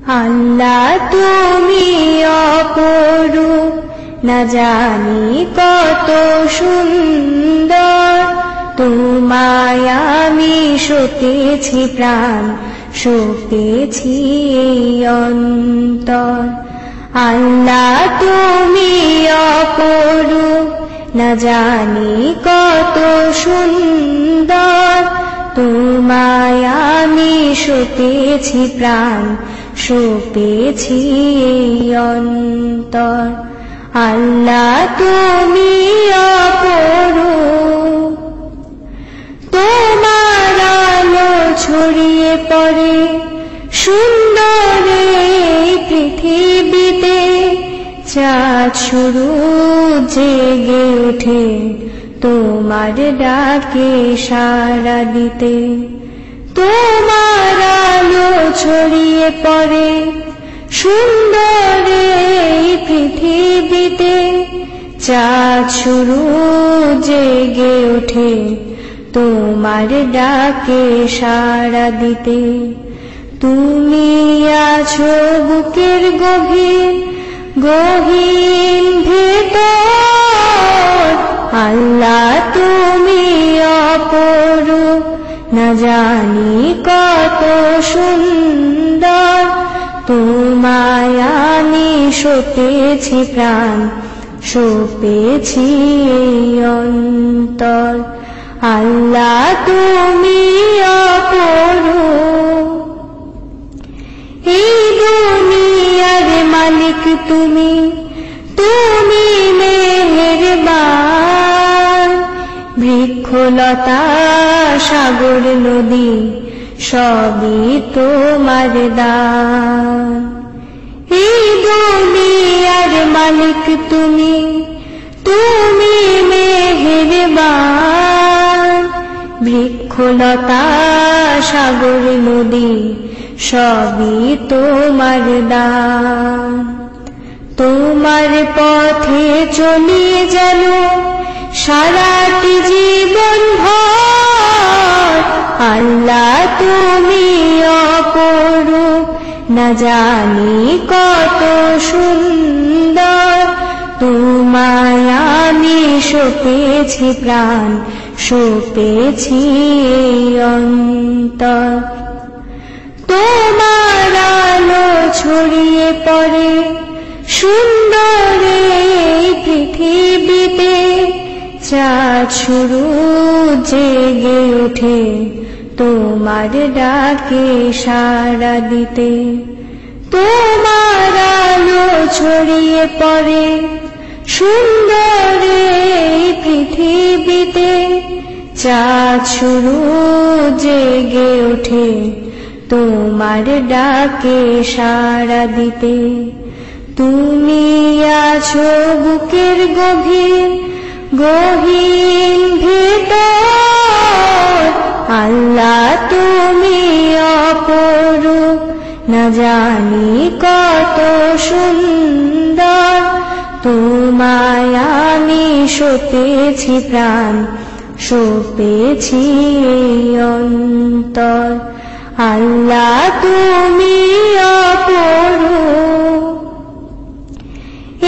আল্লাহ তুমি অপরূপ, না জানি কত সুন্দর। তোমায় আমি সপেছি প্রাণ, সপেছি এই অন্তর। আল্লাহ তুমি অপরূপ, না জানি কত সুন্দর। তোমায় আমি সপেছি প্রাণ, সপেছি এই অন্তর। আল্লাহ তুমি অপরূপ, তোমার আলো ছড়িয়ে পড়ে সুন্দর এই পৃথিবীতে। চাঁদ শুরু জেগে ওঠে তোমার ডাকে সাড়া দিতে। তোমার আলো ছড়িয়ে পড়ে সুন্দর এই পৃথিবীতে। চাঁদ শুরু জেগে ওঠে তোমার ডাকে সাড়া দিতে। তুমি আছো বুকের গভীর গহীন ভেতর। আল্লাহ তুমি অপরূপ, না জানি কত সুন্দর। তোমায় আমি সপেছি প্রাণ, সপেছি এই অন্তর। আল্লাহ তুমি অপরূপ, এই দুনিয়ার মালিক তুমি, তুমি মেহেরবান। বৃক্ষলতা সাগর নদী সবই তোমার দান। এই দুনিয়ার মালিক তুমি, তুমি মেহেরবান। বৃক্ষলতা সাগর নদী সবই তোমার দান। তোমার পথে চলি যেন সারাটি জীবন ভর। আল্লাহ তুমি অপরূপ, না জানি কত সুন্দর। তোমায় আমি সপেছি প্রাণ, সপেছি এই অন্তর। তোমার আলো ছড়িয়ে পড়ে সুন্দর এই পৃথিবীতে। চাঁদ শুরু জেগে ওঠে তোমার ডাকে সাড়া দিতে। তোমার আলো ছড়িয়ে পড়ে সুন্দর এই পৃথিবীতে। চাঁদ শুরু জেগে ওঠে তোমার ডাকে সাড়া দিতে। তুমি আছো বুকের গভীর গহীন ভেতর। আল্লাহ তুমি অপরূপ, না জানি কত সুন্দর। তোমায় আমি সপেছি প্রাণ, সপেছি এই অন্তর। আল্লাহ তুমি অপরূপ,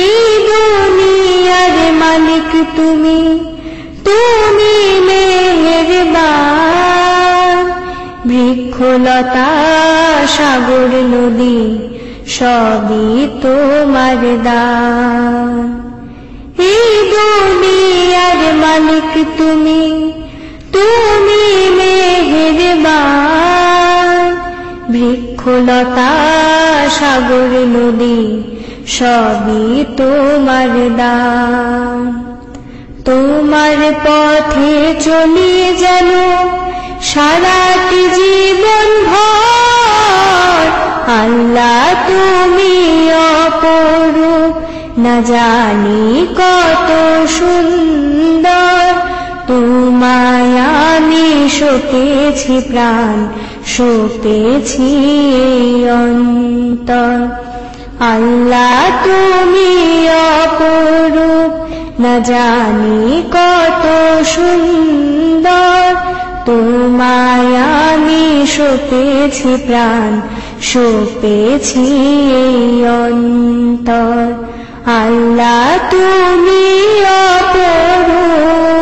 এই দুনিয়ার মালিক তুমি, তুমি মেহেরবান। বৃক্ষলতা সাগর নদী সবই তোমার দান। এই দুনিয়ার মালিক তুমি, তুমি মেহেরবান। বৃক্ষলতা সাগর নদী সবই তোমার দান। তোমার পথে চলি যেন সারাটি জীবন ভর। আল্লাহ তুমি অপরূপ, না জানি কত সুন্দর। তোমায় আমি সপেছি প্রাণ, সপেছি এই অন্তর। আল্লাহ তুমি অপরূপ, না জানি কত সুন্দর। তোমায় আমি সঁপেছি প্রাণ, সঁপেছি এই অন্তর। আল্লাহ তুমি অপরূপ,